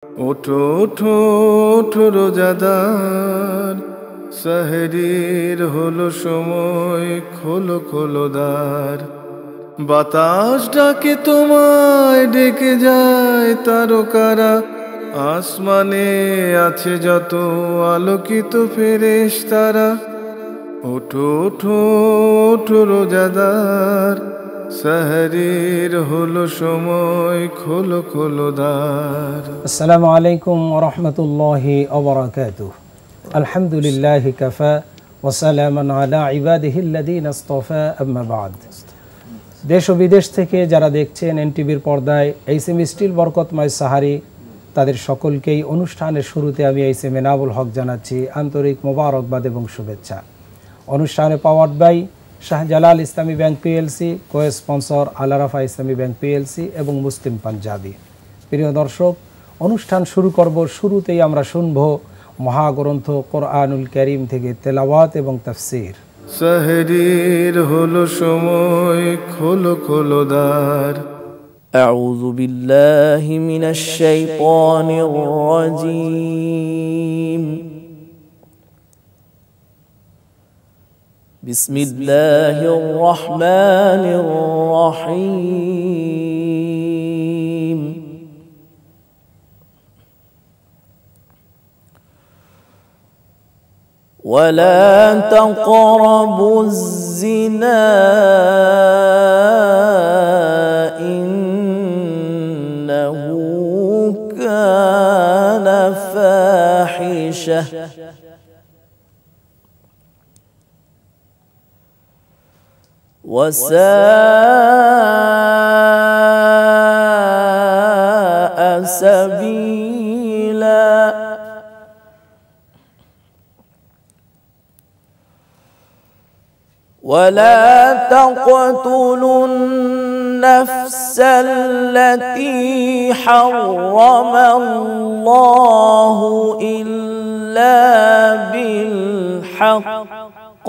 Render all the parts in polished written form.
ওঠো ওঠো ওঠো রোজাদার, সেহরির হলো সময়, খোলো খোলো দ্বার। বাতাস ডাকে তোমায়, ডেকে যায় তারকারা, আসমানে আছে যত আলোকিত ফেরেশতারা। ওঠো ওঠো ওঠো রোজাদার, সেহরির হলো সময়, খোলো খোলো দ্বার। আসসালামু আলাইকুম ওয়া রাহমাতুল্লাহি ওয়া বারাকাতুহু। আলহামদুলিল্লাহি কাফা ওয়া সালামুন আলা ইবাদিহিল্লাযীনা ইসতাফা, আম্মা বা'দ। দেশ ও বিদেশ থেকে যারা দেখছেন এনটিভির পর্দায় এইচএম স্টিল বরকতময় সাহারি, তাদের সকলকেই অনুষ্ঠানের শুরুতে আমি এইচএম এনাবুল হক জানাচ্ছি আন্তরিক মোবারকবাদ এবং শুভেচ্ছা। অনুষ্ঠানে powered by Shahjalal Islami bank PLC, co sponsor Al Arafah Islami bank PLC এবং মুসলিম পাঞ্জাবি। প্রিয় দর্শক, অনুষ্ঠান শুরু করব। শুরুতেই আমরা শুনব মহাগ্রন্থ কোরআনুল কারীম থেকে তেলাওয়াত এবং তাফসীর। সেহরির হলো সময়, খোলো খোলো দ্বার। أعوذ بالله من الشيطان الرجيم. بسم الله الرحمن الرحيم. ولا تقربوا الزنا إنه كان فاحشة وساء سبيلا. ولا تقتلوا النفس التي حرم الله إلا بالحق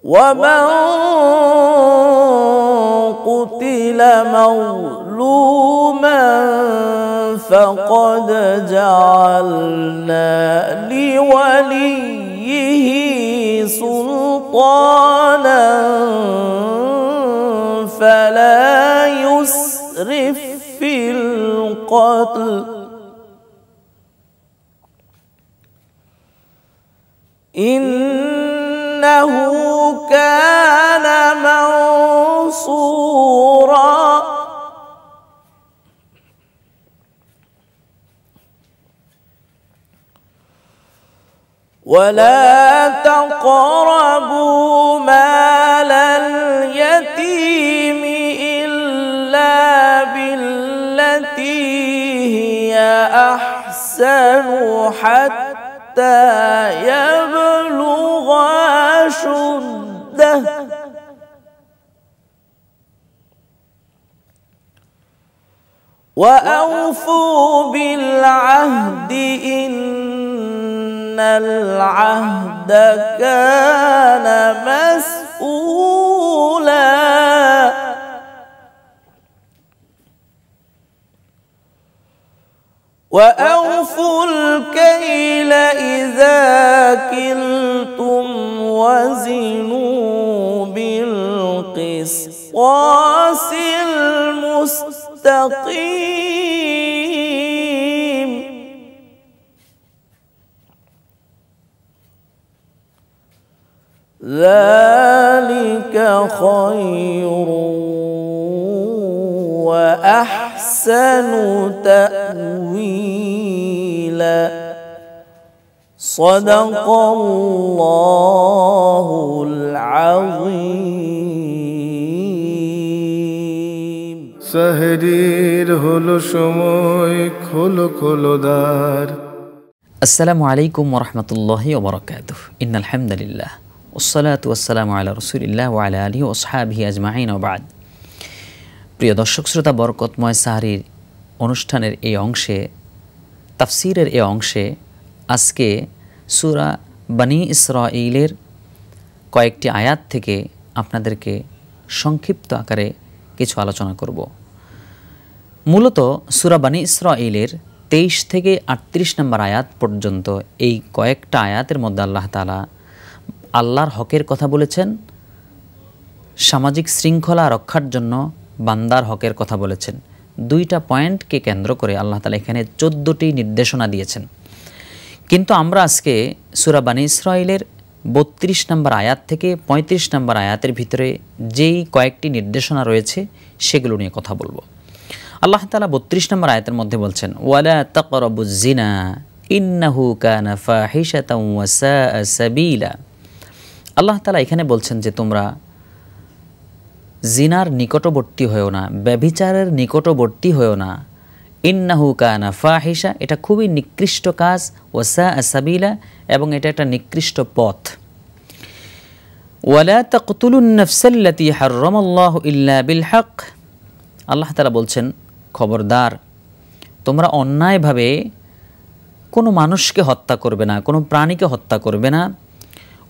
ومن قتل مظلوما فقد جعلنا لوليه سلطانا فلا يسرف في القتل إنه كان منصورا. ولا تقربوا مال اليتيم إلا بالتي هي أحسن حتى يبلغ أشده وأوفوا بالعهد إن العهد كان مسؤولا. وأوفوا الكيل إذا كلتم وزنوا بالقسطاس المستقيم. ذلك خير وأحسن تأويلا. صدق الله العظيم. সেহরির হলো সময়, খোলো খোলো দ্বার। আসসালামু আলাইকুম ওয়া রাহমাতুল্লাহি ওয়া বারাকাতুহু। ইন্নাল হামদুলিল্লাহ ওয়াসসালাতু ওয়াসসালামু আলা রাসূলিল্লাহ ওয়া আলা আলিহি ওয়া আসহাবিহি আজমাইন ওয়া বা'দ। প্রিয় দর্শক শ্রোতা, বরকতময় সাহরির অনুষ্ঠানের এই অংশে, তাফসীরের এই অংশে আজকে সূরা বনী ইসরাঈলের কয়েকটি আয়াত থেকে আপনাদেরকে সংক্ষিপ্ত আকারে কিছু আলোচনা করব। মূলত সূরা বনী ইসরাঈলের 23 থেকে 38 নম্বর আয়াত পর্যন্ত এই কয়েকটা আয়াতের মধ্যে আল্লাহ তাআলা আল্লাহর হকের কথা বলেছেন, সামাজিক শৃঙ্খলা রক্ষার জন্য বান্দার হকের কথা বলেছেন। দুইটা পয়েন্টকে কেন্দ্র করে আল্লাহ তাআলা এখানে 14টি নির্দেশনা দিয়েছেন। কিন্তু আমরা আজকে সূরা বনী ইসরাঈলের 32 নম্বর আয়াত থেকে 35 নম্বর আয়াতের ভিতরে যেই কয়েকটি নির্দেশনা রয়েছে সেগুলো নিয়ে কথা বলবো। আল্লাহ তাআলা 32 নম্বর আয়াতের মধ্যে বলছেন, ওয়ালা তাকরাবুজ জিনা ইন্নাহু কানা ফাহিশাতাও ওয়া সাআ সাবিলা। আল্লাহ তাআলা এখানে বলছেন যে তোমরা জিনার নিকটবর্তী হয়েও না, ব্যভিচারের নিকটবর্তী হয়েও না। ইন্নাহু কানা ফাহিশা, এটা খুবই নিকৃষ্ট কাজ, ওয়া সাআ সাবিলা, এবং এটা একটা নিকৃষ্ট পথ। ওয়ালা তাকতুলুন নাফসাল্লাতী হাররামাল্লাহু ইল্লা বিল হক। আল্লাহ তাআলা বলছেন খবরদার তোমরা অন্যায়ভাবে কোনো মানুষকে হত্যা করবে না, কোনো প্রাণীকে হত্যা করবে না।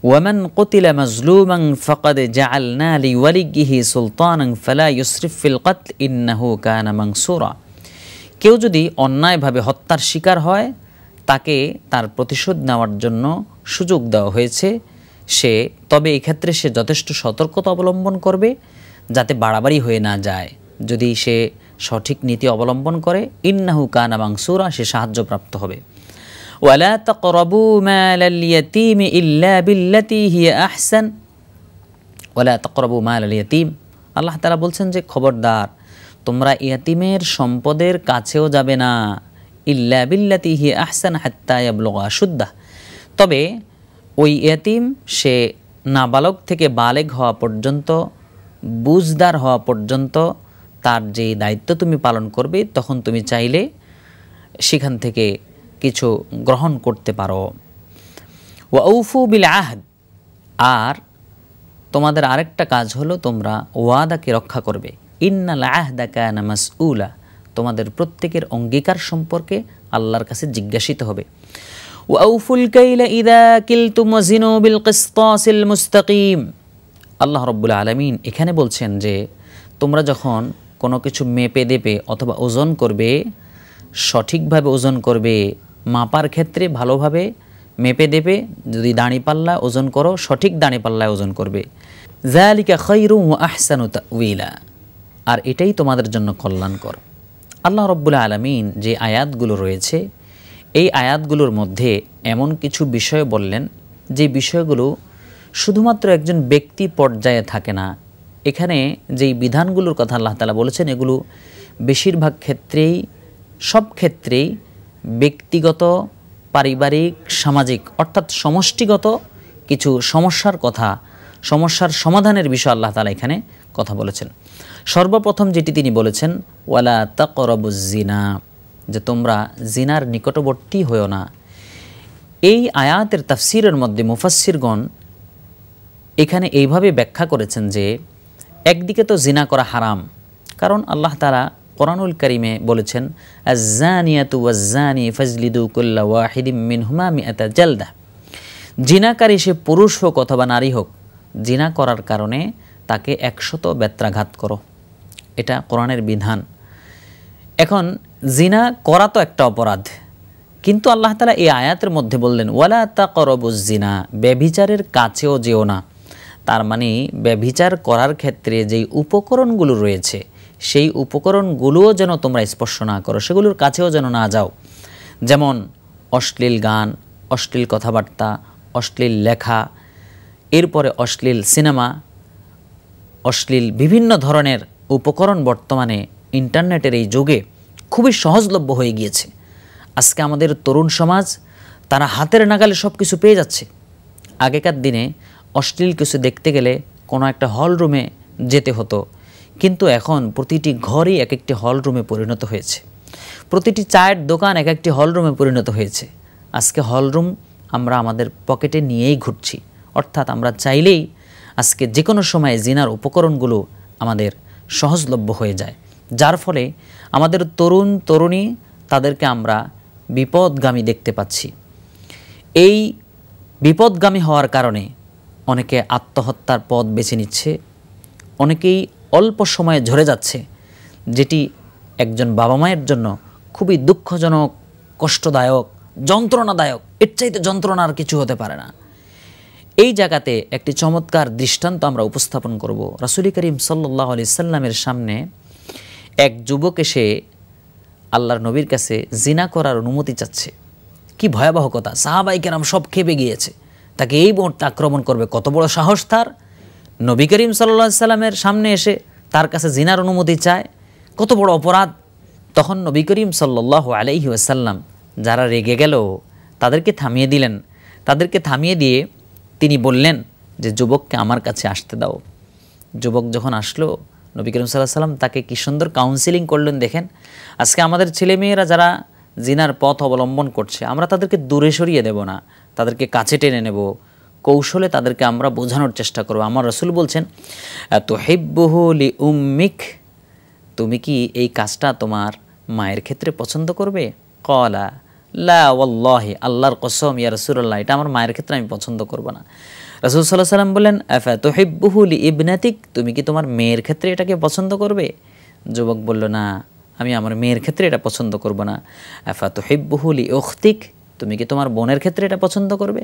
ওয়ামান কুতিলা মাজলুমান ফাকাদ জাআলনা লিওয়ালিয়িহি সুলতানান ফালা ইউসরিফ ফিল কতল ইন্নাহু কানা মানসুরা। কেউ যদি অন্যায়ভাবে হত্যার শিকার হয় তাকে তার প্রতিশোধ নেওয়ার জন্য সুযোগ দেওয়া হয়েছে, তবে এই ক্ষেত্রে সে যথেষ্ট সতর্কতা অবলম্বন করবে যাতে বাড়াবাড়ি হয়ে না যায়। যদি সে সঠিক নীতি অবলম্বন করে ইন্নাহু কানা মানসুরা, সে সাহায্যপ্রাপ্ত হবে। ওয়ালা তাকরাবু মালাল ইয়াতীম ইল্লা বিল্লাতী হিয়া আহসান। ওয়ালা তাকরাবু মালাল ইয়াতীম, আল্লাহ তাআলা বলছেন যে খবরদার তোমরা ইয়াতীমের সম্পদের কাছেও যাবে না, ইল্লা বিল্লাতী হিয়া আহসান হাত্তা ইয়াবলুগা আশুদ্দাহ, তবে ওই ইয়াতীম সে নাবালক থেকে বালেগ হওয়া পর্যন্ত, বুঝদার হওয়া পর্যন্ত তার যে দায়িত্ব তুমি পালন করবে তখন তুমি চাইলে সেখান থেকে কিছু গ্রহণ করতে পারো। ওয়া আউফু বিল আহদ, আর তোমাদের আরেকটা কাজ হলো তোমরা ওয়াদাকে রক্ষা করবে। ইন্নাল আহদা কানা মাসউলা, তোমাদের প্রত্যেকের অঙ্গীকার সম্পর্কে আল্লাহর কাছে জিজ্ঞাসিত হবে। ওয়া আউফুল কাইলা ইযা কিলতুম ওয়াজিনু বিল কিসতাসিল মুস্তাকিম। আল্লাহ রাব্বুল আলামিন এখানে বলছেন যে তোমরা যখন কোনো কিছু মেপে দেবে অথবা ওজন করবে, সঠিকভাবে ওজন করবে, মাপার ক্ষেত্রে ভালোভাবে মেপে দেবে। যদি দাঁড়িপাল্লা ওজন করো, সঠিক দাঁড়িপাল্লায় ওজন করবে। যালিকা খায়রুন ওয়া আহসানু তা'ওয়িলা, আর এটাই তোমাদের জন্য কল্যাণকর। আল্লাহ রাব্বুল আলামিন যে আয়াতগুলো রয়েছে এই আয়াতগুলোর মধ্যে এমন কিছু বিষয় বললেন যে বিষয়গুলো শুধুমাত্র একজন ব্যক্তি পর্যায়ে থাকে না। এখানে যেই বিধানগুলোর কথা আল্লাহ তাআলা বলেছেন এগুলো বেশিরভাগ ক্ষেত্রেই, সব ক্ষেত্রেই ব্যক্তিগত, পারিবারিক, সামাজিক অর্থাৎ সমষ্টিগত কিছু সমস্যার কথা, সমস্যার সমাধানের বিষয় আল্লাহ তাআলা এখানে কথা বলেছেন। সর্বপ্রথম যেটি তিনি বলেছেন ওয়ালা তাকরাবুজ জিনা, যে তোমরা জিনার নিকটবর্তী হয়েও না। এই আয়াতের তাফসিরের মধ্যে মুফাসসিরগণ এখানে এইভাবে ব্যাখ্যা করেছেন যে একদিকে তো জিনা করা হারাম, কারণ আল্লাহ তাআলা কোরআনুল কারীমে বলেছেন আয-যানিয়াতু ওয়াজ-যানি ফাজলিদু কুল্লা ওয়াহিদিম মিনহুমা মিআতা জালদা। জিনাকারী সে পুরুষ হোক অথবা নারী হোক, জিনা করার কারণে তাকে 100 বেত্রাঘাত করো, এটা কোরআনের বিধান। এখন জিনা করা তো একটা অপরাধ, কিন্তু আল্লাহ তাআলা এই আয়াতের মধ্যে বললেন ওয়ালা তাকরাবুজ জিনা, ব্যভিচারের কাছেও যেও না। তার মানে ব্যভিচার করার ক্ষেত্রে যেই উপকরণগুলো রয়েছে সেই উপকরণগুলোও যেন তোমরা স্পর্শ না করো, সেগুলোর কাছেও যেন না যাও। যেমন অশ্লীল গান, অশ্লীল কথাবার্তা, অশ্লীল লেখা, এরপরে অশ্লীল সিনেমা, অশ্লীল বিভিন্ন ধরনের উপকরণ বর্তমানে ইন্টারনেটের এই যুগে খুবই সহজলভ্য হয়ে গিয়েছে। আজকে আমাদের তরুণ সমাজ তারা হাতের নাগালে সব কিছু পেয়ে যাচ্ছে। আগেকার দিনে অশ্লীল কিছু দেখতে গেলে কোনো একটা হল রুমে যেতে হতো, কিন্তু এখন প্রতিটি ঘরই এক একটি হল রুমে পরিণত হয়েছে, প্রতিটি চায়ের দোকান এক একটি হল রুমে পরিণত হয়েছে। আজকে হল রুম আমরা আমাদের পকেটে নিয়েই ঘুরছি, অর্থাৎ আমরা চাইলেই আজকে যে কোনো সময় জিনার উপকরণগুলো আমাদের সহজলভ্য হয়ে যায়, যার ফলে আমাদের তরুণ তরুণী তাদেরকে আমরা বিপদগামী দেখতে পাচ্ছি। এই বিপদগামী হওয়ার কারণে অনেকে আত্মহত্যার পথ বেছে নিচ্ছে, অনেকেই অল্প সময়ে ঝরে যাচ্ছে, যেটি একজন বাবা মায়ের জন্য খুবই দুঃখজনক, কষ্টদায়ক, যন্ত্রণাদায়ক। এর চাইতে যন্ত্রণা আর কিছু হতে পারে না। এই জায়গাতে একটি চমৎকার দৃষ্টান্ত আমরা উপস্থাপন করব। রাসূল করিম সাল্লাল্লাহু আলাইহি সাল্লামের সামনে এক যুবক এসে আল্লাহর নবীর কাছে জিনা করার অনুমতি চাচ্ছে। কি ভয়াবহ কথা! সাহাবায়ে কেরাম সব খেপে গিয়েছে, তাকে এই মুহূর্তে আক্রমণ করবে, কত বড় সাহস তার! নবী করিম সাল্লাল্লাহু আলাইহি সাল্লামের সামনে এসে তার কাছে জিনার অনুমতি চায়, কত বড় অপরাধ! তখন নবী করিম সাল্লাল্লাহু আলাইহি ওয়াসাল্লাম যারা রেগে গেল তাদেরকে থামিয়ে দিলেন। তাদেরকে থামিয়ে দিয়ে তিনি বললেন যে যুবককে আমার কাছে আসতে দাও। যুবক যখন আসলো, নবী করিম সাল্লাল্লাহু আলাইহি ওয়াসাল্লাম তাকে কি সুন্দর কাউন্সিলিং করলেন দেখেন। আজকে আমাদের ছেলেমেয়েরা যারা জিনার পথ অবলম্বন করছে, আমরা তাদেরকে দূরে সরিয়ে দেব না, তাদেরকে কাছে টেনে নেব, কৌশলে তাদেরকে আমরা বোঝানোর চেষ্টা করব। আমার রাসূল বলছেন, তুহিব্বুহু লিউম্মিক, তুমি কি এই কাজটা তোমার মায়ের ক্ষেত্রে পছন্দ করবে? ক্বালা লা ওয়াল্লাহি, আল্লাহর কসম ইয়া রাসূলুল্লাহ, এটা আমার মায়ের ক্ষেত্রে আমি পছন্দ করব না। রাসূল সাল্লাল্লাহু আলাইহি ওয়াসাল্লাম বললেন, আফা তুহিব্বুহু লিইবনাতিক, তুমি কি তোমার মেয়ের ক্ষেত্রে এটাকে পছন্দ করবে? যুবক বলল, না, আমি আমার মেয়ের ক্ষেত্রে এটা পছন্দ করব না। আফা তুহিব্বুহু লিউখতিক, তুমি কি তোমার বোনের ক্ষেত্রে এটা পছন্দ করবে?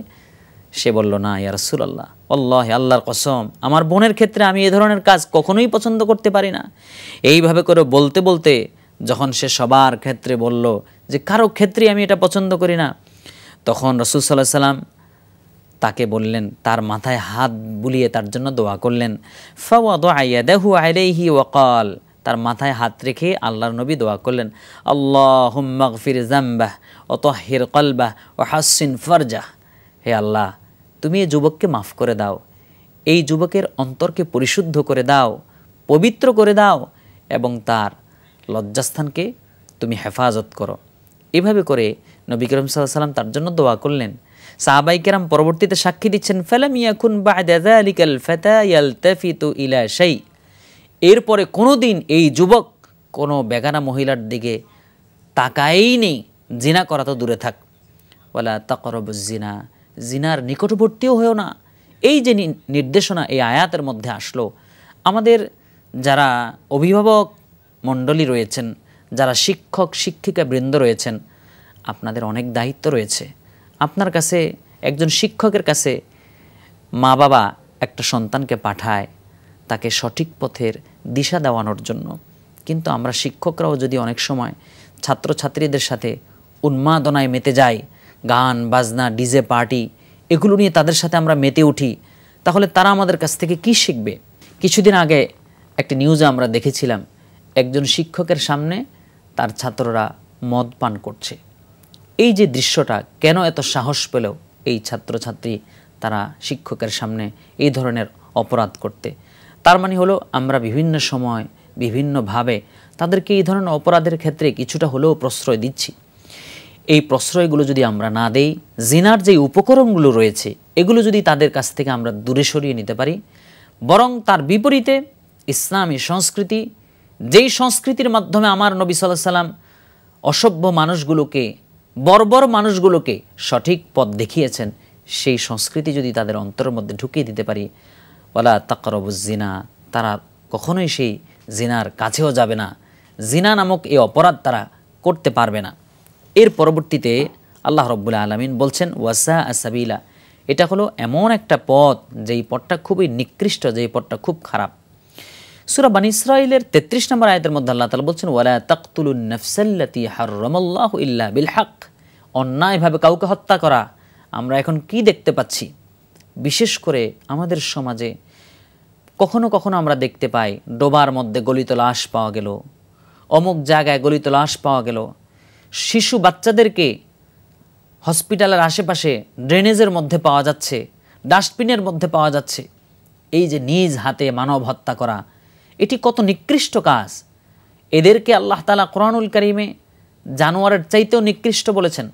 সে বলল, না ইয়া রাসূলুল্লাহ, আল্লাহি, আল্লাহর কসম, আমার বোনের ক্ষেত্রে আমি এই ধরনের কাজ কখনোই পছন্দ করতে পারি না। এইভাবে করে বলতে বলতে যখন সে সবার ক্ষেত্রে বলল যে কারো ক্ষেত্রে আমি এটা পছন্দ করি না, তখন রাসূল সাল্লাল্লাহু আলাইহি সাল্লাম তাকে বললেন, তার মাথায় হাত বুলিয়ে তার জন্য দোয়া করলেন। ফাওয়াদা ইয়াদাহু আলাইহি ওয়া ক্বাল, তার মাথায় হাত রেখে আল্লাহর নবী দোয়া করলেন, আল্লাহুম্মা গফির যামবাহ ওয়া তাহহির কলবাহ ওয়া হাসসিন ফারজাহ, হে আল্লাহ, তুমি এই যুবককে মাফ করে দাও, এই যুবকের অন্তরকে পরিশুদ্ধ করে দাও, পবিত্র করে দাও, এবং তার লজ্জাস্থানকে তুমি হেফাজত করো। এভাবে করে নবী করিম সাল্লাল্লাহু আলাইহি ওয়াসাল্লাম তার জন্য দোয়া করলেন। সাহাবায়ে কেরাম পরবর্তীতে সাক্ষী দিচ্ছেন, ফালাম ইয়াকুন বা'দা যালিকাল ফাতা ইয়ালতাফিতু ইলা শাই, এরপরে কোনোদিন এই যুবক কোনো বেগানা মহিলার দিকে তাকায়ই নেই, জিনা করা তো দূরে থাক। ওয়ালা তাকরাবুজ জিনা, জিনার নিকটবর্তীও হয়েও না। এই যে নির্দেশনা এই আয়াতের মধ্যে আসলো, আমাদের যারা অভিভাবক মণ্ডলী রয়েছেন, যারা শিক্ষক শিক্ষিকা বৃন্দ রয়েছেন, আপনাদের অনেক দায়িত্ব রয়েছে। আপনার কাছে, একজন শিক্ষকের কাছে মা বাবা একটা সন্তানকে পাঠায় তাকে সঠিক পথের দিশা দেওয়ানোর জন্য, কিন্তু আমরা শিক্ষকরাও যদি অনেক সময় ছাত্রছাত্রীদের সাথে উন্মাদনায় মেতে যাই, গান বাজনা, ডিজে পার্টি, এগুলো নিয়ে তাদের সাথে আমরা মেতে উঠি, তাহলে তারা আমাদের কাছ থেকে কি শিখবে? কিছুদিন আগে একটি নিউজে আমরা দেখেছিলাম, একজন শিক্ষকের সামনে তার ছাত্ররা মদ পান করছে। এই যে দৃশ্যটা, কেন এত সাহস পেল এই ছাত্রছাত্রী তারা শিক্ষকের সামনে এই ধরনের অপরাধ করতে? তার মানে হলো আমরা বিভিন্ন সময় বিভিন্নভাবে তাদেরকে এই ধরনের অপরাধের ক্ষেত্রে কিছুটা হলেও প্রশ্রয় দিচ্ছি। এই প্রশ্রয়গুলো যদি আমরা না দেই, জিনার যে উপকরণগুলো রয়েছে এগুলো যদি তাদের কাছ থেকে আমরা দূরে সরিয়ে নিতে পারি, বরং তার বিপরীতে ইসলামী সংস্কৃতি, যেই সংস্কৃতির মাধ্যমে আমার নবী সাল্লাল্লাহু আলাইহি সাল্লাম অসভ্য মানুষগুলোকে, বর্বর মানুষগুলোকে সঠিক পথ দেখিয়েছেন, সেই সংস্কৃতি যদি তাদের অন্তরের মধ্যে ঢুকিয়ে দিতে পারি, ওয়ালা তাকরাবুজ জিনা, তারা কখনোই সেই জিনার কাছেও যাবে না, জিনা নামক এই অপরাধ তারা করতে পারবে না। এর পরবর্তীতে আল্লাহ রাব্বুল আলামিন বলছেন, ওয়াসা আসাবিলা, এটা হলো এমন একটা পথ যেই পথটা খুবই নিকৃষ্ট, যেই পথটা খুব খারাপ। সূরা বনী ইসরাঈলের 33 নম্বর আয়াতের মধ্যে আল্লাহ তাআলা বলছেন, ওয়ালা তাকতুলুন নাফসাল্লাতী হারামাল্লাহু ইল্লা বিল হক, অন্যায়ভাবে কাউকে হত্যা করা আমরা এখন কি দেখতে পাচ্ছি? বিশেষ করে আমাদের সমাজে কখনো কখনো আমরা দেখতে পাই, ডোবার মধ্যে গলিত লাশ পাওয়া গেল, অমুক জায়গায় গলিত লাশ পাওয়া গেল, শিশু বাচ্চাদেরকে হসপিটালের আশেপাশে ড্রেনেজের মধ্যে পাওয়া যাচ্ছে, ডাস্টবিনের মধ্যে পাওয়া যাচ্ছে। এই যে নিজ হাতে মানব হত্যা করা, এটি কত নিকৃষ্ট কাজ। এদেরকে আল্লাহ তাআলা কোরআনুল কারীমে জানোয়ারের চাইতেও নিকৃষ্ট বলেছেন।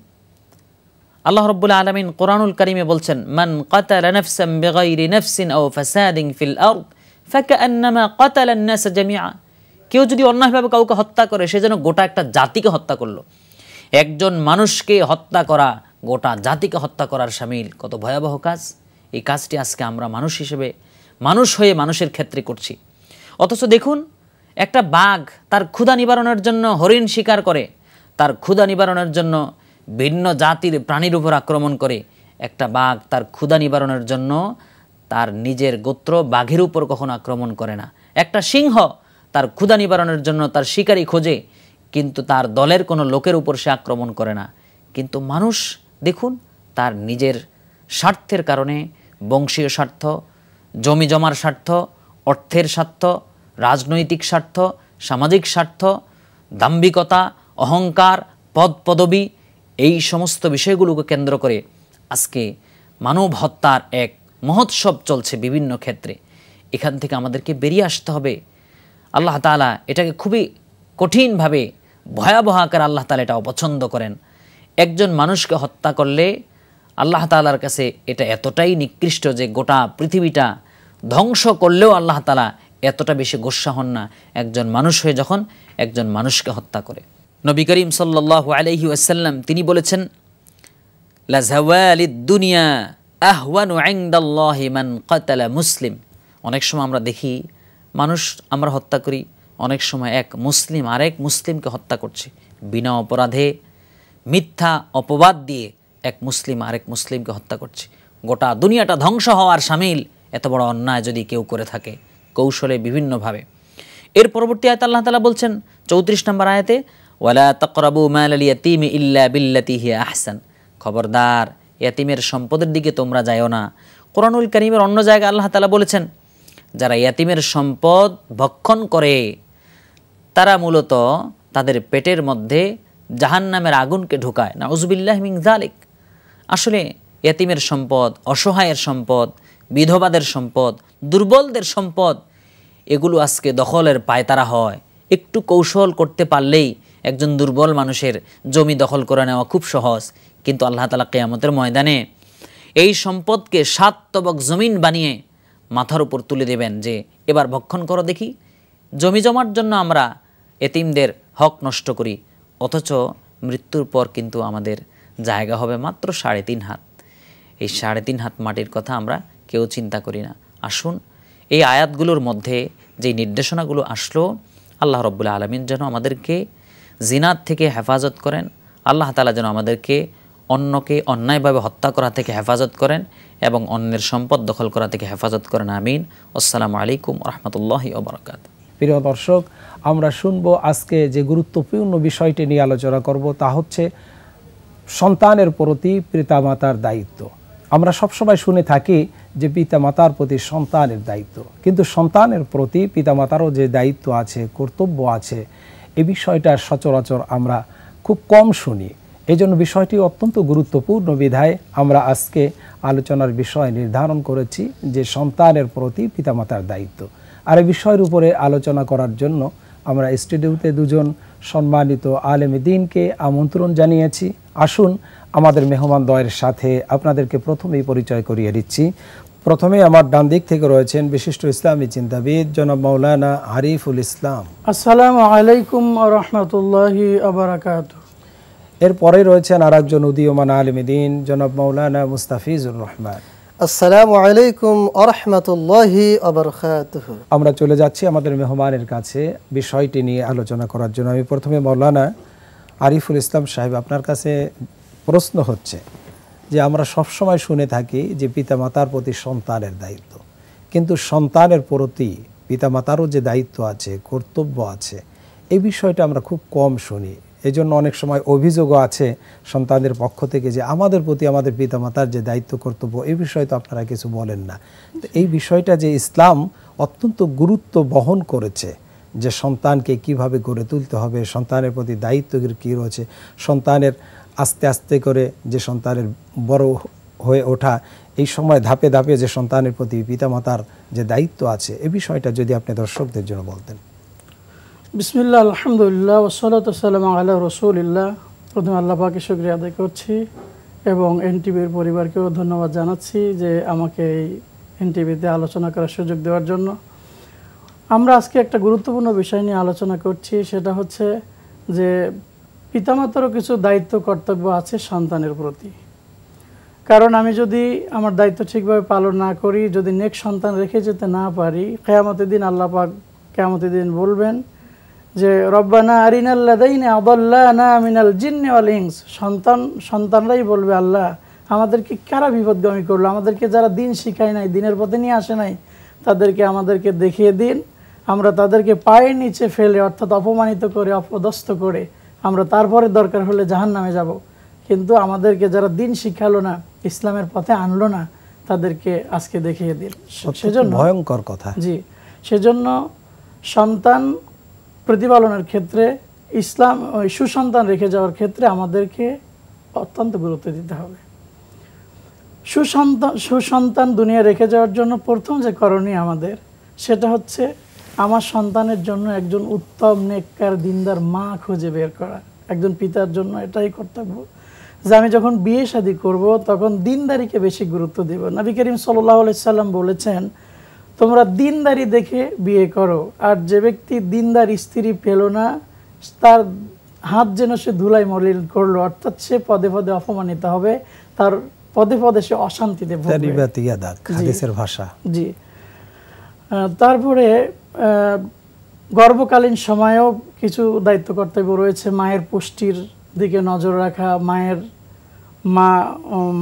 আল্লাহ রাব্বুল আলামিন কোরআনুল কারীমে বলছেন, মান কাতালা নাফসান বিগাইরি নাফসিন আও ফাসাদিন ফিল আরদ ফাকান্নামা কাতালান নাস জামিআ, কেউ যদি অন্যায়ভাবে কাউকে হত্যা করে সে যেন গোটা একটা জাতিকে হত্যা করলো। একজন মানুষকে হত্যা করা গোটা জাতিকে হত্যা করার শামিল, কত ভয়াবহ কাজ। এই কাজটি আজকে আমরা মানুষ হিসেবে, মানুষ হয়ে মানুষের ক্ষেত্রে করছি। অথচ দেখুন, একটা বাঘ তার ক্ষুধা নিবারণের জন্য হরিণ শিকার করে, তার ক্ষুধা নিবারণের জন্য ভিন্ন জাতির প্রাণীর উপর আক্রমণ করে। একটা বাঘ তার ক্ষুধা নিবারণের জন্য তার নিজের গোত্র বাঘের উপর কখনো আক্রমণ করে না। একটা সিংহ তার ক্ষুধা নিবারণের জন্য তার শিকারী খোঁজে, কিন্তু তার দলের কোনো লোকের উপর সে আক্রমণ করে না। কিন্তু মানুষ দেখুন, তার নিজের স্বার্থের কারণে, বংশীয় স্বার্থ, জমি জমার স্বার্থ, অর্থের স্বার্থ, রাজনৈতিক স্বার্থ, সামাজিক স্বার্থ, দাম্ভিকতা, অহংকার, পদ পদবী, এই সমস্ত বিষয়গুলোকে কেন্দ্র করে আজকে মানব হত্যার এক মহোৎসব চলছে বিভিন্ন ক্ষেত্রে। এখান থেকে আমাদেরকে বেরিয়ে আসতে হবে। আল্লাহ তাআলা এটাকে খুবই কঠিনভাবে, ভয়াবহ আকারে আল্লাহ তাআলা এটা অপছন্দ করেন। একজন মানুষকে হত্যা করলে আল্লাহ তাআলার কাছে এটা এতটাই নিকৃষ্ট যে গোটা পৃথিবীটা ধ্বংস করলেও আল্লাহ তাআলা এতটা বেশি গোস্বা হন না একজন মানুষ হয়ে যখন একজন মানুষকে হত্যা করে। নবী করিম সাল্লাল্লাহু আলাইহি ওয়াসাল্লাম তিনি বলেছেন, লা যাওয়ালিদ দুনিয়া আহওয়ানু ইনদাল্লাহি মান কাতালা মুসলিম। অনেক সময় আমরা দেখি মানুষ আমরা হত্যা করি, অনেক সময় এক মুসলিম আরেক মুসলিমকে হত্যা করছে বিনা অপরাধে, মিথ্যা অপবাদ দিয়ে এক মুসলিম আরেক মুসলিমকে হত্যা করছে। গোটা দুনিয়াটা ধ্বংস হওয়ার শামিল এত বড় অন্যায় যদি কেউ করে থাকে কৌশলে বিভিন্নভাবে। এর পরবর্তী আয়াতে আল্লাহ তাআলা বলছেন 34 নম্বর আয়াতে, ওয়ালা তাকরাবু মালাল ইয়াতীমি ইল্লা বিল্লাতি হিয়া আহসান। খবরদার, ইয়াতিমের সম্পদের দিকে তোমরা যাও না। কোরআনুল কারীমের অন্য জায়গায় আল্লাহ তাআলা বলেছেন, যারা ইয়াতিমের সম্পদ ভক্ষণ করে তারা মূলত তাদের পেটের মধ্যে জাহান্নামের আগুনকে ঢোকায়। নাউযুবিল্লাহি মিন যালিক। আসলে ইয়াতিমের সম্পদ, অসহায়ের সম্পদ, বিধবাদের সম্পদ, দুর্বলদের সম্পদ, এগুলো আজকে দখলের পায়তারা হয়। একটু কৌশল করতে পারলেই একজন দুর্বল মানুষের জমি দখল করে নেওয়া খুব সহজ। কিন্তু আল্লাহ তাআলা কিয়ামতের ময়দানে এই সম্পদকে 7 তবক জমিন বানিয়ে মাথার উপর তুলে দেবেন যে এবার ভক্ষণ করো দেখি। জমি জমার জন্য আমরা এতিমদের হক নষ্ট করি, অথচ মৃত্যুর পর কিন্তু আমাদের জায়গা হবে মাত্র 3.5 হাত। এই 3.5 হাত মাটির কথা আমরা কেউ চিন্তা করি না। আসুন, এই আয়াতগুলোর মধ্যে যে নির্দেশনাগুলো আসলো, আল্লাহ রাব্বুল আলামিন যেন আমাদেরকে জিনাত থেকে হেফাজত করেন, আল্লাহ তাআলা যেন আমাদেরকে অন্যকে অন্যায়ভাবে হত্যা করা থেকে হেফাজত করেন এবং অন্যের সম্পদ দখল করা থেকে হেফাজত করেন। আমিন। আসসালামু আলাইকুম ওয়া রাহমাতুল্লাহি ওয়া বারাকাতুহু। প্রিয় দর্শক, আমরা শুনবো আজকে যে গুরুত্বপূর্ণ বিষয়টি নিয়ে আলোচনা করব তা হচ্ছে সন্তানের প্রতি পিতামাতার দায়িত্ব। আমরা সবসময় শুনে থাকি যে পিতামাতার প্রতি সন্তানের দায়িত্ব, কিন্তু সন্তানের প্রতি পিতামাতারও যে দায়িত্ব আছে, কর্তব্য আছে, এই বিষয়টা সচরাচর আমরা খুব কম শুনি। এই জন্য বিষয়টি অত্যন্ত গুরুত্বপূর্ণ বিধায় আমরা আজকে আলোচনার বিষয় নির্ধারণ করেছি যে সন্তানের প্রতি পিতামাতার দায়িত্ব। আর এই বিষয়ের উপরে আলোচনা করার জন্য আমরা স্টুডিওতে দুজন সম্মানিত আলেম দ্বীনকে আমন্ত্রণ জানিয়েছি। আসুন আমাদের মেহমান দ্বয়ের সাথে আপনাদেরকে প্রথমেই পরিচয় করিয়ে দিচ্ছি। প্রথমে আমার ডান দিক থেকে রয়েছেন বিশিষ্ট ইসলামী চিন্তাবিদ জনাব মাওলানা আরিফুল ইসলাম। আসসালামু আলাইকুম ওয়া রাহমাতুল্লাহি ওয়া বারাকাতুহু। এরপরে রয়েছেন আরেকজন উদীয়মান আলেম দ্বীন জনাব মাওলানা মুস্তাফিজুর রহমান। আসসালামু আলাইকুম ওয়া রাহমাতুল্লাহি ওয়া বারাকাতুহু। আমরা চলে যাচ্ছি আমাদের মেহমানের কাছে বিষয়টি নিয়ে আলোচনা করার জন্য। আমি প্রথমে মাওলানা আরিফুল ইসলাম সাহেব, আপনার কাছে প্রশ্ন হচ্ছে যে আমরা সবসময় শুনে থাকি যে পিতামাতার প্রতি সন্তানের দায়িত্ব, কিন্তু সন্তানের প্রতি পিতামাতারও যে দায়িত্ব আছে, কর্তব্য আছে, এই বিষয়টা আমরা খুব কম শুনি। এই জন্য অনেক সময় অভিযোগও আছে সন্তানদের পক্ষ থেকে যে আমাদের প্রতি আমাদের পিতামাতার যে দায়িত্ব কর্তব্য, এই বিষয়ে তো আপনারা কিছু বলেন না। তো এই বিষয়টা যে ইসলাম অত্যন্ত গুরুত্ব বহন করেছে যে সন্তানকে কিভাবে গড়ে তুলতে হবে, সন্তানের প্রতি দায়িত্ব কী রয়েছে, সন্তানের আস্তে আস্তে করে যে সন্তানের বড় হয়ে ওঠা, এই সময় ধাপে ধাপে যে সন্তানের প্রতি পিতামাতার যে দায়িত্ব আছে, এই বিষয়টা যদি আপনি দর্শকদের জন্য বলতেন। বিসমিল্লাহ, আলহামদুলিল্লাহ, ওয়াসসালাতু ওয়াসসালামু আলা রাসূলিল্লাহ। প্রথমে আল্লাহ পাকের শুকরিয়া আদায় করছি এবং এনটিভির পরিবারকেও ধন্যবাদ জানাচ্ছি যে আমাকে এই এনটিভিতে আলোচনা করার সুযোগ দেওয়ার জন্য। আমরা আজকে একটা গুরুত্বপূর্ণ বিষয় নিয়ে আলোচনা করছি, সেটা হচ্ছে যে পিতামাতারও কিছু দায়িত্ব কর্তব্য আছে সন্তানের প্রতি। কারণ আমি যদি আমার দায়িত্ব ঠিকভাবে পালন না করি, যদি নেক সন্তান রেখে যেতে না পারি, কিয়ামতের দিন আল্লাহ পাক কিয়ামতের দিন বলবেন যে রব্বানা আরিনাল্লাযাইনা আদাল্লানা মিনাল জিন্নি ওয়াল ইনস, সন্তানরাই বলবে আল্লাহ আমাদেরকে কারা বিপদগামী করলো, আমাদেরকে যারা দিন শিখায় নাই, দিনের পথে নিয়ে আসে নাই, তাদেরকে আমাদেরকে দেখিয়ে দিন, আমরা তাদেরকে পায়ের নিচে ফেলে অর্থাৎ অপমানিত করে অপদস্থ করে আমরা তারপরে দরকার হলে জাহান্নামে যাব, কিন্তু আমাদেরকে যারা দিন শিখালো না, ইসলামের পথে আনলো না, তাদেরকে আজকে দেখিয়ে দিন। সেজন্য ভয়ঙ্কর কথা। জি, সেজন্য সন্তান প্রতিপালনের ক্ষেত্রে ইসলাম সুসন্তান রেখে যাওয়ার ক্ষেত্রে আমাদেরকে অত্যন্ত গুরুত্ব দিতে হবে। সুসন্তান দুনিয়া রেখে যাওয়ার জন্য প্রথম যে করণীয় আমাদের, সেটা হচ্ছে আমার সন্তানের জন্য একজন উত্তম নেককার দিনদার মা খুঁজে বের করা। একজন পিতার জন্য এটাই কর্তব্য যে আমি যখন বিয়ে শাদী করব তখন দিনদারিকে বেশি গুরুত্ব দেব। নবী করিম সাল্লাল্লাহু আলাইহি সাল্লাম বলেছেন, তোমরা দিনদারি দেখে বিয়ে করো, আর যে ব্যক্তি দিনদার স্ত্রী পেল না তার হাত যেন সে ধুলাই মলিন করলো, অর্থাৎ সে পদে পদে অপমানিত হবে, তার পদে পদে সে অশান্তিতে ভুগবে। হাদিসের ভাষা। জি, তারপরে গর্ভকালীন সময়েও কিছু দায়িত্ব কর্তব্য রয়েছে। মায়ের পুষ্টির দিকে নজর রাখা,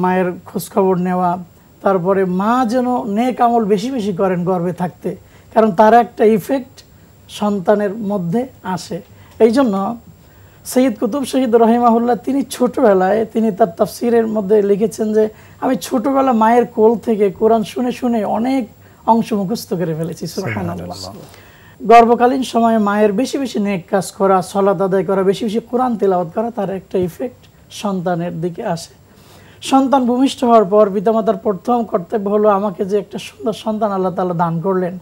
মায়ের খোঁজখবর নেওয়া, তারপরে মা যেন নেক আমল বেশি বেশি করেন গর্ভে থাকতে, কারণ তার একটা ইফেক্ট সন্তানের মধ্যে আসে। এই জন্য সৈয়দ কুতুব শহীদ রহিমাহুল্লাহ তিনি ছোটবেলায় তিনি তার তাফসিরের মধ্যে লিখেছেন যে আমি ছোটবেলা মায়ের কোল থেকে কোরআন শুনে শুনে অনেক অংশ মুখস্থ করে ফেলেছি। সুবহানাল্লাহ। গর্ভকালীন সময়ে মায়ের বেশি বেশি নেক কাজ করা, সালাত আদায় করা, বেশি বেশি কোরআন তেলাওয়াত করা, তার একটা ইফেক্ট সন্তানের দিকে আসে। সন্তান ভূমিষ্ঠ হওয়ার পর পিতামাতার প্রথম কর্তব্য হলো আমাকে যে একটা সুন্দর সন্তান আল্লাহ তাআলা দান করলেন,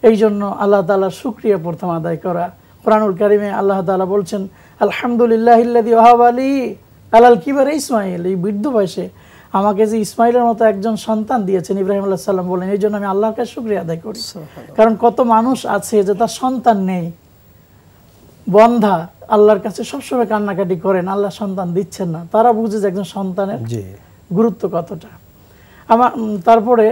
এই জন্য আল্লাহ তাআলার শুকরিয়া প্রথম আদায় করা। কুরআনুল কারীমে আল্লাহ তাআলা বলছেন, আলহামদুলিল্লাহিল্লাযী ওয়াহাবা লি আলাল কিবারি ইসমাঈল, এই বৃদ্ধ বয়সে আমাকে যে ইসমাইলের মতো একজন সন্তান দিয়েছেন, ইব্রাহিম আলাইহিস সালাম বলেন, এই জন্য আমি আল্লাহর কাছে শুকরিয়া আদায় করি। কারণ কত মানুষ আছে যে তার সন্তান নেই, বন্ধা, আল্লাহর কাছে সবসময় কান্নাকাটি করেন, আল্লাহ সন্তান দিচ্ছেন না, তারা বুঝে যে একজন সন্তানের গুরুত্ব কতটা। তারপরে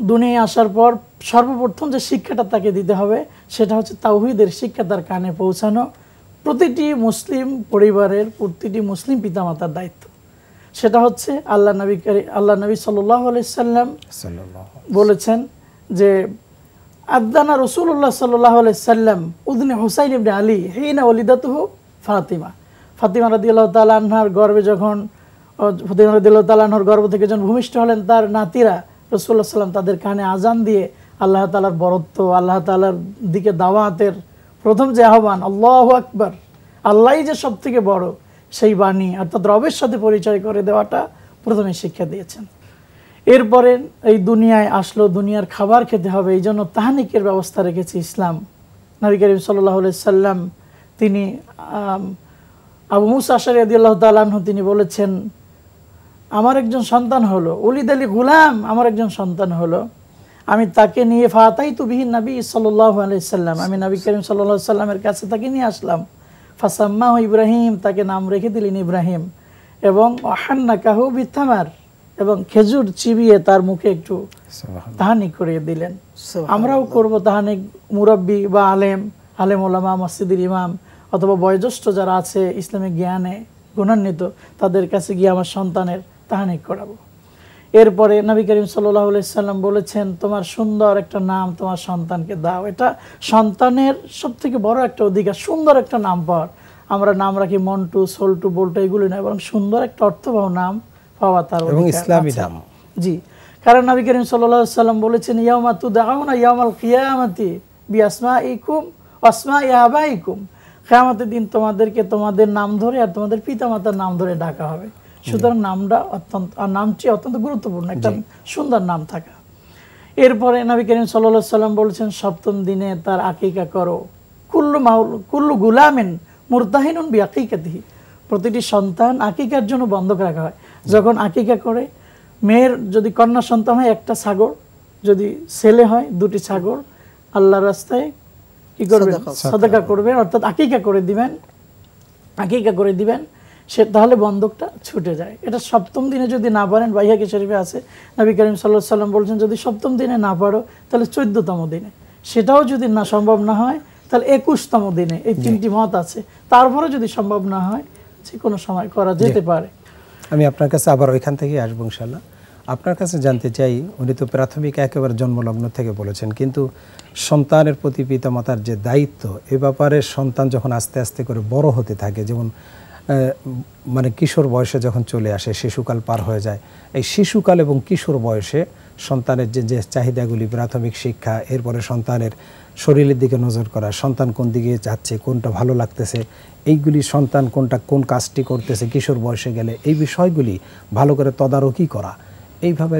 দুনিয়ায় আসার পর সর্বপ্রথম যে শিক্ষাটা তাকে দিতে হবে সেটা হচ্ছে তাওহীদের শিক্ষা তার কানে পৌঁছানো। প্রতিটি মুসলিম পরিবারের প্রতিটি মুসলিম পিতামাতার দায়িত্ব। সেটা হচ্ছে আল্লাহ নবী সাল্লাল্লাহু আলাইহি সাল্লাম বলেছেন যে আদানা রাসূলুল্লাহ সাল্লাল্লাহু আলাইহি সাল্লাম উযনি হুসাইন ইবনে আলী হিনা ওয়ালিদাতুহু ফাতিমা রাদিয়াল্লাহু তাআলা আনহার গর্ভে যখন ফাতিমা রাদিয়াল্লাহু তাআলা আনহার গর্ভ থেকে যখন ভূমিষ্ঠ হলেন, তার নাতিরা রাসূলুল্লাহ সাল্লাম তাদের কানে আজান দিয়ে আল্লাহ তাআলার বরত্ব, আল্লাহ তাআলার দিকে দাওয়াতের প্রথম যে আহ্বান আল্লাহু আকবার, আল্লাহই যে সব থেকে বড়, সেই বাণী অর্থাৎ রবের সাথে পরিচয় করে দেওয়াটা প্রথমে শিক্ষা দিয়েছেন। এরপরে এই দুনিয়ায় আসলো, দুনিয়ার খাবার খেতে হবে, এই জন্য তাহনিকের ব্যবস্থা রেখেছে ইসলাম। নবী করিম সাল্লাল্লাহু আলাইহি সাল্লাম তিনি আবু মুসা আশআরী রাদিয়াল্লাহু তাআলা আনহু তিনি বলেছেন, আমার একজন সন্তান হলো, উলিদ আলী গুলাম, আমার একজন সন্তান হলো, আমি তাকে নিয়ে ফাতাইতু বিহি নবী সাল্লাল্লাহু আলাইহি সাল্লাম, আমি নবী করিম সাল্লাল্লাহু আলাইহি সাল্লামের কাছে তাকে নিয়ে আসলাম। ফাসাম্মাহু ইব্রাহিম, তাকে নাম রেখে দিলেন ইব্রাহিম, এবং ওয়াহান্নাকাহু বিতামার, এবং খেজুর চিবিয়ে তার মুখে একটু তাহানিক করিয়ে দিলেন। আমরাও করব তাহানিক, মুরব্বী বা আলেম ওলামা, মসজিদের ইমাম অথবা বয়োজ্যেষ্ঠ যারা আছে ইসলামিক জ্ঞানে গুণান্বিত, তাদের কাছে গিয়ে আমার সন্তানের তাহানিক করাবো। এরপরে নবী করিম সাল্লাল্লাহু আলাইহি সাল্লাম বলেছেন, তোমার সুন্দর একটা নাম তোমার সন্তানকে দাও। এটা সন্তানের সবথেকে বড় একটা অধিকার, সুন্দর একটা নাম পাওয়ার। আমরা নাম রাখি মন্টু, সোল্টু, বল্টু, এগুলো নয়, বরং সুন্দর একটা অর্থবহ নাম পাওয়া তার ইসলামী নাম। জি, কারণ নবী করিম সাল্লাল্লাহু আলাইহি সাল্লাম বলেছেন, ইয়াউমা তুদআউনা ইয়াউমাল কিয়ামাতি বিআসমাইকুম ওয়া আসমাই আবাইকুম, কিয়ামতের দিন তোমাদেরকে তোমাদের নাম ধরে আর তোমাদের পিতামাতার নাম ধরে ডাকা হবে। সুতরাং নামটি অত্যন্ত গুরুত্বপূর্ণ, একটা সুন্দর নাম থাকা। এরপরে নবী করিম সাল্লাল্লাহু আলাইহি সাল্লাম বলেছেন, সপ্তম দিনে তার আকিকা করো। কুল্লু গুলামিন মুরতাহিনুন বিআকিকাতিহি, প্রতিটি সন্তান আকিকার জন্য বন্ধক রাখা হয়। যখন আকিকা করে, মেয়ের যদি কন্যা সন্তান হয় একটা ছাগল, যদি ছেলে হয় দুটি ছাগল আল্লাহর রাস্তায় কি করবেন? সাদাকা করবেন, অর্থাৎ আকিকা করে দিবেন, সে তাহলে বন্ধকটা ছুটে যায়। এটা সপ্তম দিনে যদি না পারেন, বাইহাকি শরীফে আছে নবী করিম সাল্লাল্লাহু আলাইহি সাল্লাম বলছেন, যদি সপ্তম দিনে না পারো তাহলে 14তম দিনে, সেটাও যদি না সম্ভব না হয় তাহলে 21তম দিনে, এই 3টি মত আছে, তারপরে যদি সম্ভব না হয় যে কোনো সময় করা যেতে পারে। আমি আপনার কাছে আবার ওইখান থেকে আসবো ইনশাআল্লাহ। আপনার কাছে জানতে চাই, উনি তো প্রাথমিক একেবারে জন্মলগ্ন থেকে বলেছেন, কিন্তু সন্তানের প্রতি পিতামাতার যে দায়িত্ব, এ ব্যাপারে সন্তান যখন আস্তে আস্তে করে বড় হতে থাকে, যেমন মানে কিশোর বয়সে যখন চলে আসে, শিশুকাল পার হয়ে যায়, এই শিশুকাল এবং কিশোর বয়সে সন্তানের যে চাহিদাগুলি, প্রাথমিক শিক্ষা, এরপরে সন্তানের শরীরের দিকে নজর করা, সন্তান কোন দিকে যাচ্ছে, কোনটা ভালো লাগতেছে, এইগুলি সন্তান কোন কাজটি করতেছে কিশোর বয়সে গেলে, এই বিষয়গুলি ভালো করে তদারকি করা, এইভাবে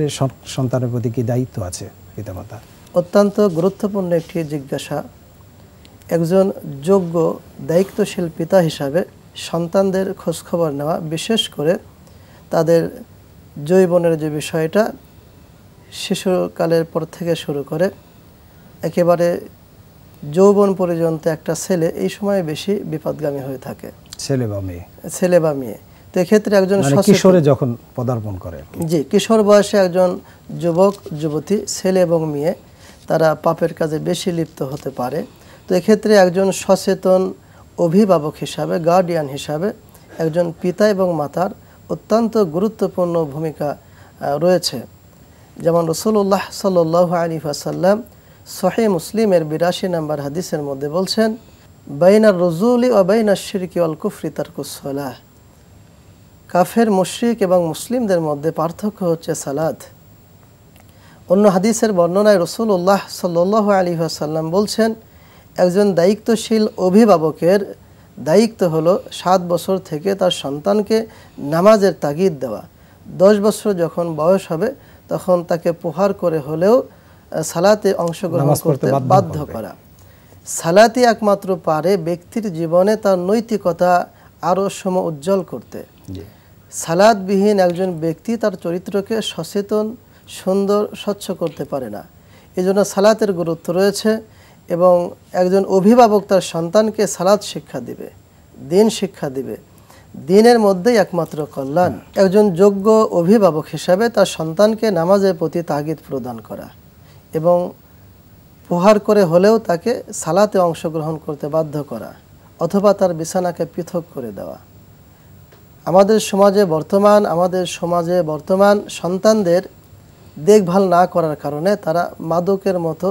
সন্তানের প্রতি কি দায়িত্ব আছে পিতামাতা? অত্যন্ত গুরুত্বপূর্ণ একটি জিজ্ঞাসা। একজন যোগ্য দায়িত্বশীল পিতা হিসাবে সন্তানদের খোঁজখবর নেওয়া, বিশেষ করে তাদের যৌবনের যে বিষয়টা, শিশুকালের পর থেকে শুরু করে একেবারে যৌবন পর্যন্ত একটা ছেলে এই সময় বেশি বিপদগামী হয়ে থাকে, ছেলে বা মেয়ে। তো এক্ষেত্রে একজন কিশোরে যখন পদার্পণ করে, জি, কিশোর বয়সে একজন যুবক যুবতী, ছেলে এবং মেয়ে, তারা পাপের কাজে বেশি লিপ্ত হতে পারে। তো এক্ষেত্রে একজন সচেতন অভিভাবক হিসাবে, গার্ডিয়ান হিসাবে একজন পিতা এবং মাতার অত্যন্ত গুরুত্বপূর্ণ ভূমিকা রয়েছে। যেমন রাসূলুল্লাহ সাল্লাল্লাহু আলাইহি ওয়াসাল্লাম সহিহ মুসলিমের 82 নম্বর হাদিসের মধ্যে বলছেন, বাইনার রজুলি ওয়া বাইনাশ শিরকি ওয়াল কুফরি তারকুস সালাহ। কাফের, মুশরিক এবং মুসলিমদের মধ্যে পার্থক্য হচ্ছে সালাত। অন্য হাদিসের বর্ণনায় রাসূলুল্লাহ সাল্লাল্লাহু আলাইহি ওয়াসাল্লাম বলছেন, একজন দায়িত্বশীল অভিভাবকের দায়িত্ব হলো 7 বছর থেকে তার সন্তানকে নামাজের তাগিদ দেওয়া। 10 বছর যখন বয়স হবে তখন তাকে প্রহার করে হলেও সালাতে অংশগ্রহণ করতে বাধ্য করা। সালাতই একমাত্র পারে ব্যক্তির জীবনে তার নৈতিকতা আরও উজ্জ্বল করতে। সালাতবিহীন একজন ব্যক্তি তার চরিত্রকে সচেতন, সুন্দর, স্বচ্ছ করতে পারে না। এজন্য সালাতের গুরুত্ব রয়েছে এবং একজন অভিভাবক তার সন্তানকে সালাত শিক্ষা দিবে, দিন শিক্ষা দিবে। দিনের মধ্যেই একমাত্র কল্যাণ। একজন যোগ্য অভিভাবক হিসাবে তার সন্তানকে নামাজের প্রতি তাগিদ প্রদান করা এবং প্রহার করে হলেও তাকে সালাতে অংশগ্রহণ করতে বাধ্য করা, অথবা তার বিছানাকে পৃথক করে দেওয়া। আমাদের সমাজে বর্তমান সন্তানদের দেখভাল না করার কারণে তারা মাদকের মতো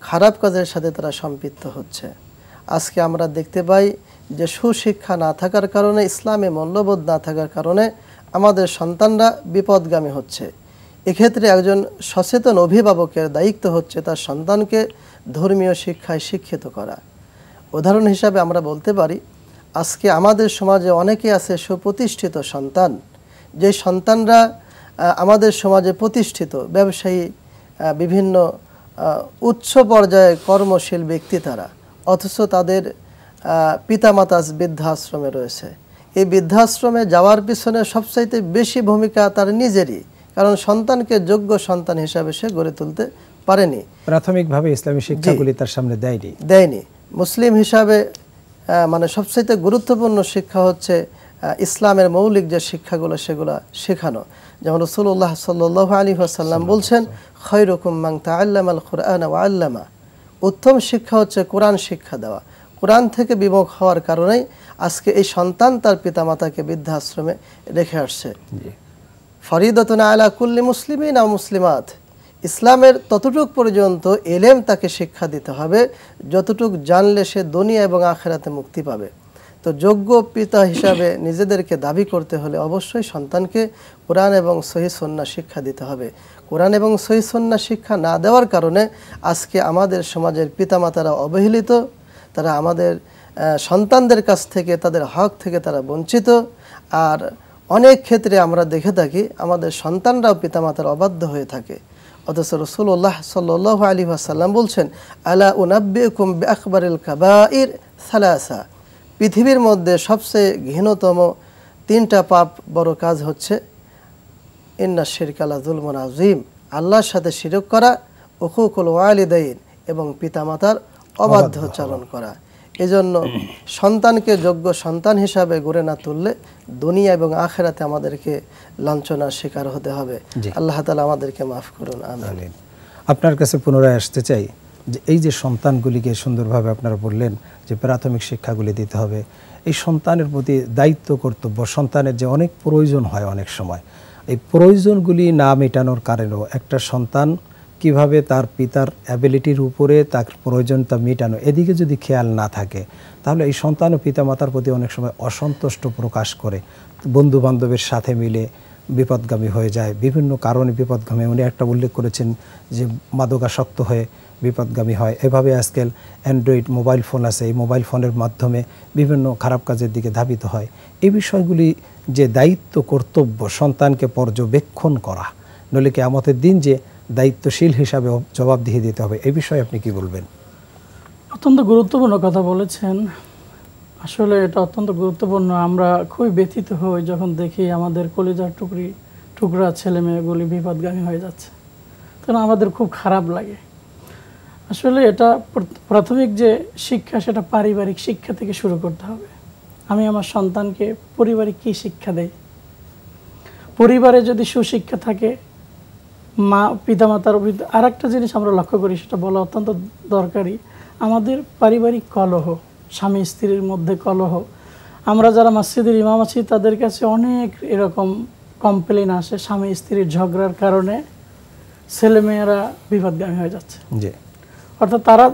খারাপ কাজের সাথে তারা সম্পৃক্ত হচ্ছে। আজকে আমরা দেখতে পাই যে সুশিক্ষা না থাকার কারণে, ইসলামে মূল্যবোধ না থাকার কারণে আমাদের সন্তানরা বিপদগামী হচ্ছে। এক্ষেত্রে একজন সচেতন অভিভাবকের দায়িত্ব হচ্ছে তার সন্তানকে ধর্মীয় শিক্ষায় শিক্ষিত করা। উদাহরণ হিসাবে আমরা বলতে পারি, আজকে আমাদের সমাজে অনেকে আছে সুপ্রতিষ্ঠিত সন্তান, যে সন্তানরা আমাদের সমাজে প্রতিষ্ঠিত ব্যবসায়ী, বিভিন্ন উচ্চ পর্যায়ে কর্মশীল ব্যক্তি তারা, অথচ তাদের পিতামাতা বৃদ্ধাশ্রমে রয়েছে। এই বৃদ্ধাশ্রমে যাওয়ার পিছনে সবচাইতে বেশি ভূমিকা তার নিজেরই, কারণ সন্তানকে যোগ্য সন্তান হিসাবে সে গড়ে তুলতে পারেনি। প্রাথমিকভাবে ইসলামী শিক্ষাগুলি তার সামনে দেয়নি। মুসলিম হিসাবে মানে সবচাইতে গুরুত্বপূর্ণ শিক্ষা হচ্ছে ইসলামের মৌলিক যে শিক্ষাগুলো সেগুলো শেখানো। যেমন রাসূলুল্লাহ সাল্লাল্লাহু আলাইহি ওয়াসাল্লাম বলছেন, খায়রুকুম মান তাআল্লামাল কুরআন ওয়া আল্লামা। উত্তম শিক্ষা হচ্ছে কোরআন শিক্ষা দেওয়া। কোরআন থেকে বিমুখ হওয়ার কারণেই আজকে এই সন্তান তার পিতামাতাকে বৃদ্ধাশ্রমে রেখে আসছে। ফরিদাতুন আলা কুল্লি মুসলিমিন ওয়া মুসলিমাত। ইসলামের ততটুক পর্যন্ত এলেম তাকে শিক্ষা দিতে হবে যতটুক জানলে সে দুনিয়া এবং আখিরাতে মুক্তি পাবে। তো যোগ্য পিতা হিসাবে নিজেদেরকে দাবি করতে হলে অবশ্যই সন্তানকে কোরআন এবং সহিহ সুন্নাহ শিক্ষা দিতে হবে। কোরআন এবং সহিহ সুন্নাহ শিক্ষা না দেওয়ার কারণে আজকে আমাদের সমাজের পিতামাতারা অবহেলিত, তারা আমাদের সন্তানদের কাছ থেকে, তাদের হক থেকে তারা বঞ্চিত। আর অনেক ক্ষেত্রে আমরা দেখে থাকি আমাদের সন্তানরাও পিতামাতার অবাধ্য হয়ে থাকে। অথচ রাসূলুল্লাহ সাল্লাল্লাহু আলাইহি ওয়াসাল্লাম বলছেন, আলা উনাব্বিউকুম বিআকবারিল কাবাইর সালাসা। পৃথিবীর মধ্যে সবচেয়ে ঘৃণ্যতম 3টা পাপ বড় কাজ হচ্ছে ইন্না শিরকা লা যুলমুন আযীম, আল্লাহর সাথে শিরক করা, উকুকুল ওয়ালিদাইন এবং পিতামাতার অবাধ্যচারণ করা। এজন্য সন্তানকে যোগ্য সন্তান হিসাবে গড়ে না তুললে দুনিয়া এবং আখিরাতে আমাদেরকে লাঞ্ছনার শিকার হতে হবে। আল্লাহ তাআলা আমাদেরকে মাফ করুন, আমিন। আপনার কাছে পুনরায় আসতে চাই, যে এই যে সন্তানগুলিকে সুন্দরভাবে আপনারা বললেন যে প্রাথমিক শিক্ষাগুলি দিতে হবে, এই সন্তানের প্রতি দায়িত্ব কর্তব্য, সন্তানের যে অনেক প্রয়োজন হয় অনেক সময়, এই প্রয়োজনগুলি না মেটানোর কারণেও একটা সন্তান কিভাবে তার পিতার অ্যাবিলিটির উপরে তার প্রয়োজনটা মেটানো এদিকে যদি খেয়াল না থাকে, তাহলে এই সন্তান ও পিতামাতার প্রতি অনেক সময় অসন্তুষ্ট প্রকাশ করে, বন্ধু বান্ধবের সাথে মিলে বিপদগামী হয়ে যায়, বিভিন্ন কারণে বিপদগামী। উনি একটা উল্লেখ করেছেন যে মাদকাসক্ত হয়ে বিপদগামী হয়। এভাবে আজকাল অ্যান্ড্রয়েড মোবাইল ফোন আছে, এই মোবাইল ফোনের মাধ্যমে বিভিন্ন খারাপ কাজের দিকে ধাবিত হয়। এই বিষয়গুলি যে দায়িত্ব কর্তব্য সন্তানকে পর্যবেক্ষণ করা, নইলে কিয়ামতের দিন যে দায়িত্বশীল হিসাবে জবাবদিহি দিতে হবে, এই বিষয়ে আপনি কি বলবেন? অত্যন্ত গুরুত্বপূর্ণ কথা বলেছেন। আসলে এটা অত্যন্ত গুরুত্বপূর্ণ। আমরা খুবই ব্যথিত হই যখন দেখি আমাদের কলিজার টুকরা ছেলে মেয়েগুলি বিপদগামী হয়ে যাচ্ছে, তখন আমাদের খুব খারাপ লাগে। আসলে এটা প্রাথমিক যে শিক্ষা সেটা পারিবারিক শিক্ষা থেকে শুরু করতে হবে। আমি আমার সন্তানকে পরিবারে কি শিক্ষা দেই? পরিবারে যদি সুশিক্ষা থাকে, মা পিতামাতার আর একটা জিনিস আমরা লক্ষ্য করি, সেটা বলা অত্যন্ত দরকারি, আমাদের পারিবারিক কলহ, স্বামী স্ত্রীর মধ্যে কলহ। আমরা যারা মসজিদের ইমাম আছি তাদের কাছে অনেক এরকম কমপ্লেন আসে, স্বামী স্ত্রীর ঝগড়ার কারণে ছেলেমেয়েরা বিপদগামী হয়ে যাচ্ছে। অর্থাৎ তারা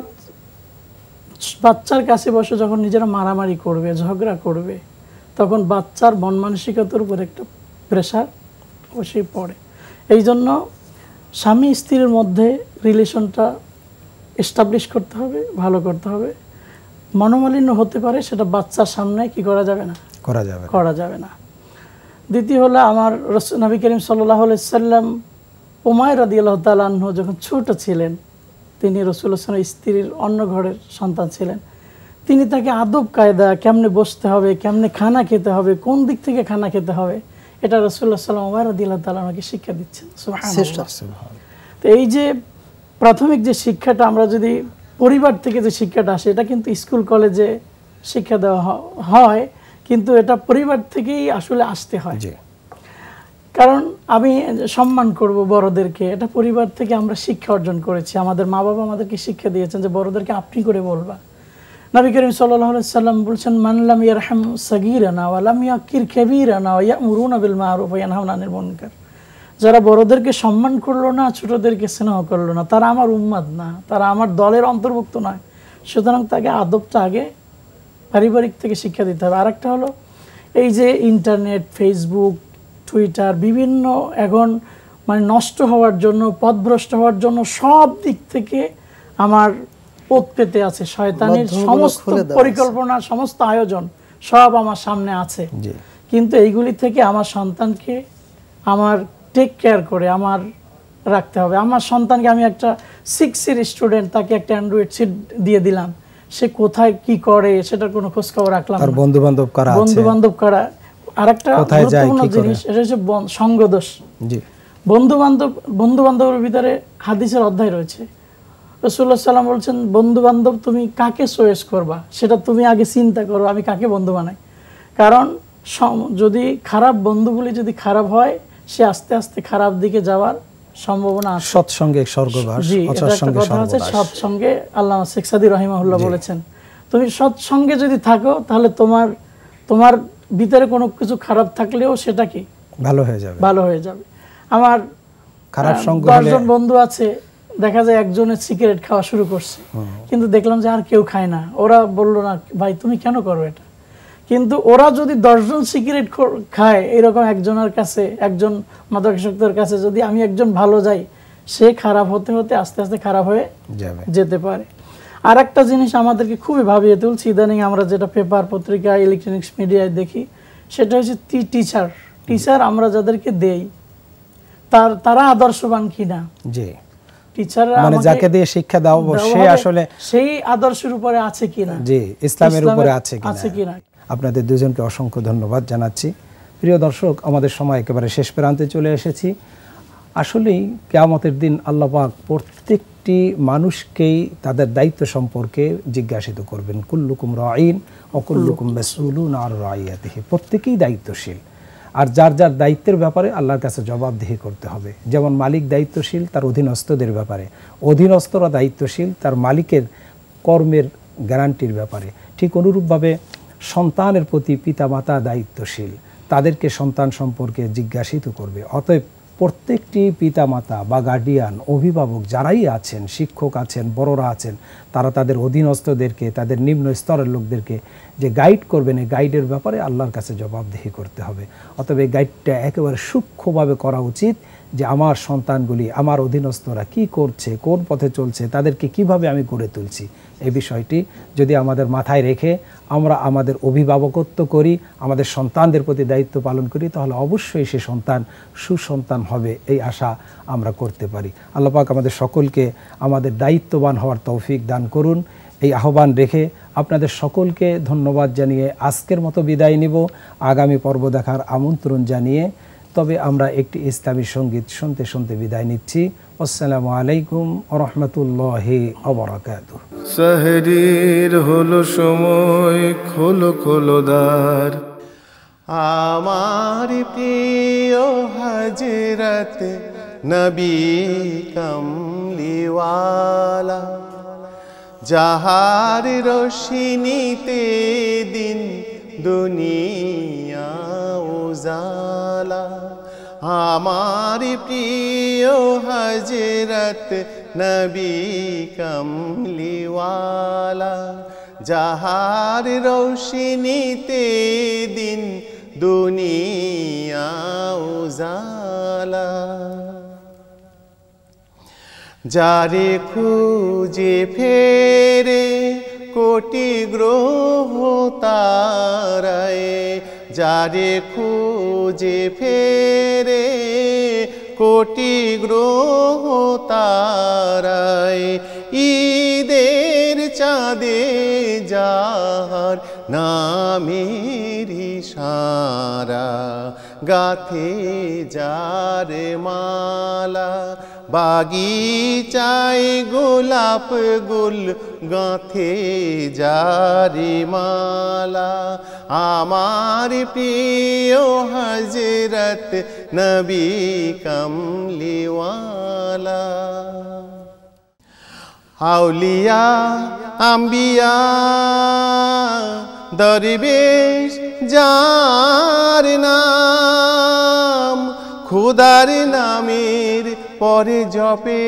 বাচ্চার কাছে বসে যখন নিজেরা মারামারি করবে, ঝগড়া করবে, তখন বাচ্চার মন মানসিকতার উপর একটা প্রেশার বসেই পড়ে। এই জন্য স্বামী স্ত্রীর মধ্যে রিলেশনটা এস্টাবলিশ করতে হবে, ভালো করতে হবে। মনোমালিন্য হতে পারে, সেটা বাচ্চার সামনে কি করা যাবে না, করা যাবে না। দ্বিতীয় হলো, আমার নবী করিম সাল্লাল্লাহু আলাইহি সাল্লাম উমাইর রাদিয়াল্লাহু তাআলা আনহু যখন ছোট ছিলেন, তিনি রাসূলুল্লাহ সাল্লাল্লাহু আলাইহি ওয়াসাল্লামের স্ত্রীর অন্য ঘরের সন্তান ছিলেন, তিনি তাকে আদব কায়দা, কেমনে বসতে হবে, কেমনে খানা খেতে হবে, কোন দিক থেকে খানা খেতে হবে, এটা রাসূলুল্লাহ সাল্লাল্লাহু আলাইহি ওয়াসাল্লাম উমাইর রাদিয়াল্লাহু তাআলা আমাকে শিক্ষা দিচ্ছেন। সুবহানাল্লাহ। তো এই যে প্রাথমিক যে শিক্ষাটা আমরা যদি পরিবার থেকে যে শিক্ষাটা আসে, এটা কিন্তু স্কুল কলেজে শিক্ষা দেওয়া হয়, কিন্তু এটা পরিবার থেকেই আসলে আসতে হয়। কারণ আমি সম্মান করব বড়দেরকে, এটা পরিবার থেকে আমরা শিক্ষা অর্জন করেছি। আমাদের মা বাবা আমাদেরকে শিক্ষা দিয়েছেন যে বড়দেরকে আপনি করে বলবা। নবী করিম সাল্লাল্লাহু আলাইহি সাল্লাম বলছেন, মান লাম ইয়ারহাম সাগীরানা ওয়া লাম ইয়াকির কাবীরানা ওয়া ইয়ামুরুনা বিল মারুফ ওয়া ইয়ানহাউনা আনিল মুনকার। যারা বড়দেরকে সম্মান করলো না, ছোটদেরকে স্নেহ করলো না, তারা আমার উম্মাদ না, তারা আমার দলের অন্তর্ভুক্ত নয়। সুতরাং তাকে আদবটা আগে পারিবারিক থেকে শিক্ষা দিতে হবে। আরেকটা হলো, এই যে ইন্টারনেট, ফেসবুক, টুইটার, বিভিন্ন এখন মানে নষ্ট হওয়ার জন্য, পথভ্রষ্ট হওয়ার জন্য সব দিক থেকে আমার পথ পেতে আছে। শয়তানের সমস্ত পরিকল্পনা, সমস্ত আয়োজন সব আমার সামনে আছে। কিন্তু এইগুলি থেকে আমার সন্তানকে আমার টেক কেয়ার করে আমার রাখতে হবে। আমার সন্তানকে আমি একটা 6 এর স্টুডেন্ট, তাকে একটা অ্যান্ড্রয়েড সেট দিয়ে দিলাম, সে কোথায় কি করে সেটার কোনো খোঁজ খবর রাখলাম না। বন্ধু বান্ধব কারা আরেকটা গুরুত্বপূর্ণ জিনিস, এটা হচ্ছে সঙ্গদোষ। বন্ধু বান্ধবের ভিতরে হাদিসের অধ্যায় রয়েছে। রাসূলুল্লাহ সাল্লাল্লাহু আলাইহি ওয়াসাল্লাম বলছেন, বন্ধু বান্ধব তুমি কাকে চয়েস করবা সেটা তুমি আগে চিন্তা করো, আমি কাকে বন্ধু বানাই। কারণ যদি খারাপ বন্ধুগুলি যদি খারাপ হয়, সে আস্তে আস্তে খারাপ দিকে যাওয়ার সম্ভাবনা আছে। সৎসঙ্গে স্বর্গবাস, অসৎসঙ্গে সর্বনাশ। সৎসঙ্গে আল্লামা শেখ সাদী রাহিমাহুল্লাহ বলেছেন, তুমি সৎসঙ্গে যদি থাকো তাহলে তোমার ভিতরে কোনো কিছু খারাপ থাকলেও সেটা কি ভালো হয়ে যাবে। আমার খারাপ সঙ্গ 10 জন বন্ধু আছে, দেখা যায় একজনের সিগারেট খাওয়া শুরু করছে, কিন্তু দেখলাম যে আর কেউ খায় না। ওরা বললো না, ভাই তুমি কেন করো এটা? কিন্তু ওরা যদি 10 জন সিগারেট খায়, এরকম একজনের কাছে, একজন মাদকাসক্তের কাছে যদি আমি একজন ভালো যাই, সে খারাপ হতে হতে আস্তে আস্তে খারাপ হয়ে যেতে পারে। আর একটা জিনিস আমাদেরকে খুবই ভাবিয়ে তুলছে ইদানিং, আমরা যেটা পেপার, পত্রিকা, ইলেকট্রনিক্স মিডিয়ায় দেখি, সেটা হচ্ছে টিচার আমরা যাদেরকে দেই তারা আদর্শবান কিনা। টিচাররা মানে যাকে দিয়ে শিক্ষা দাও সে আসলে সেই আদর্শের উপরে আছে কিনা, ইসলামের উপরে আছে কিনা। আপনাদের দুজনকে অসংখ্য ধন্যবাদ জানাচ্ছি। প্রিয় দর্শক, আমাদের সময় একেবারে শেষ প্রান্তে চলে এসেছি। আসলেই কিয়ামতের দিন আল্লাহ পাক প্রত্যেকটি মানুষকেই তাদের দায়িত্ব সম্পর্কে জিজ্ঞাসিত করবেন। কুল্লুকুম রাঈন ওয়া কুল্লুকুম মাসউলুন আন রাইয়াতিহি। প্রত্যেকেই দায়িত্বশীল। আর যার যার দায়িত্বের ব্যাপারে আল্লাহর কাছে জবাবদিহি করতে হবে। যেমন মালিক দায়িত্বশীল তার অধীনস্থদের ব্যাপারে, অধীনস্থরা দায়িত্বশীল তার মালিকের কর্মের গ্যারান্টির ব্যাপারে, ঠিক অনুরূপভাবে সন্তানের প্রতি পিতামাতা দায়িত্বশীল, তাদেরকে সন্তান সম্পর্কে জিজ্ঞাসিত করবে। অতএব প্রত্যেকটি পিতামাতা বা গার্ডিয়ান, অভিভাবক যারাই আছেন, শিক্ষক আছেন, বড়রা আছেন, তারা তাদের অধীনস্থদেরকে, তাদের নিম্ন স্তরের লোকদেরকে যে গাইড করবেন, এই গাইডের ব্যাপারে আল্লাহর কাছে জবাবদিহি করতে হবে। অতএব এই গাইডটা একেবারে সূক্ষ্মভাবে করা উচিত যে আমার সন্তানগুলি, আমার অধীনস্থরা কি করছে, কোন পথে চলছে, তাদেরকে কিভাবে আমি গড়ে তুলছি। এই বিষয়টি যদি আমাদের মাথায় রেখে আমরা আমাদের অভিভাবকত্ব করি, আমাদের সন্তানদের প্রতি দায়িত্ব পালন করি, তাহলে অবশ্যই সে সন্তান সুসন্তান হবে, এই আশা আমরা করতে পারি। আল্লাহ পাক আমাদের সকলকে আমাদের দায়িত্ববান হওয়ার তৌফিক দান করুন। এই আহ্বান রেখে আপনাদের সকলকে ধন্যবাদ জানিয়ে আজকের মতো বিদায় নিব, আগামী পর্ব দেখার আমন্ত্রণ জানিয়ে। তবে আমরা একটি ইসলামী সঙ্গীত শুনতে শুনতে বিদায় নিচ্ছি। আসসালামু আলাইকুম ওয়া রাহমাতুল্লাহি ওয়া বারাকাতুহু। সাহরির হলো সময়, খোলো খোলো দ্বার। আমার প্রিয় হযরত নবী কমলিওয়ালা, যাহার রোশনীতে দিন দুনিয়া উজালা। আমার প্রিয় হযরত নবী কমলিওয়ালা, যাহার রোশনীতে দিন দুনিয়া উজালা। যারে খুঁজে ফেরে কোটি গ্রহ তারায়, যারে খুঁজে ফেরে কোটি গ্রহ তারায়, ঈদের চাঁদে যাহার নামের ইশারা, গাথে যার মালা, বাগিচায় গোলাপ গুল গাথে যার মালা। আমার প্রিয় হযরত নবী কমলিওয়ালা। আউলিয়া আম্বিয়া দরবেশ যার নাম, খুদার নামের পরে জপে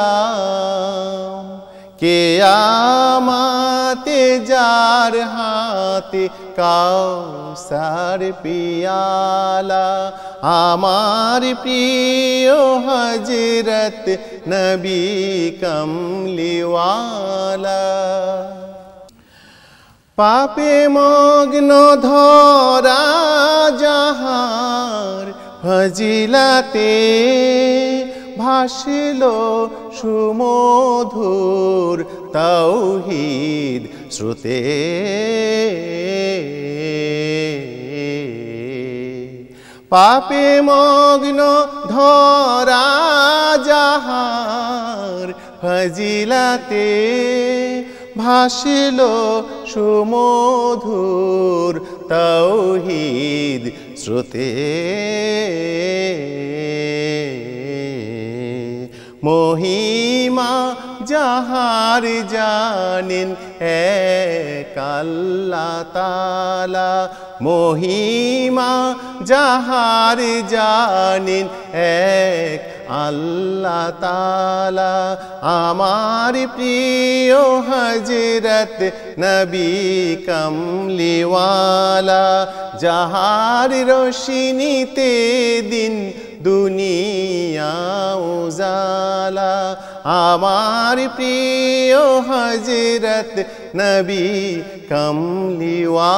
অবিরাম। কিয়ামতে যার হাতে কাউসার পিয়ালা, আমার প্রিয় হযরত নবী কমলিওয়ালা। পাপে মগ্ন ধরা যাহার ফজিলাতে, ভাসিল সুমধুর তাওহীদ শ্রুতে। পাপে মগ্ন ধরা যাহার ফজিলাতে, ভাসিল সুমধুর তাওহীদ শ্রুতে। মহিমা যাহার জানেন এক আল্লাহ তাআলা, মহিমা যাহার জানেন এক আল্লাহ তাআলা। আমার প্রিয় হযরত নবী কমলিওয়ালা, যাহার রোশনীতে দিন দুনিয়া উজালা। আমার প্রিয় হযরত নবী কমলিওয়ালা।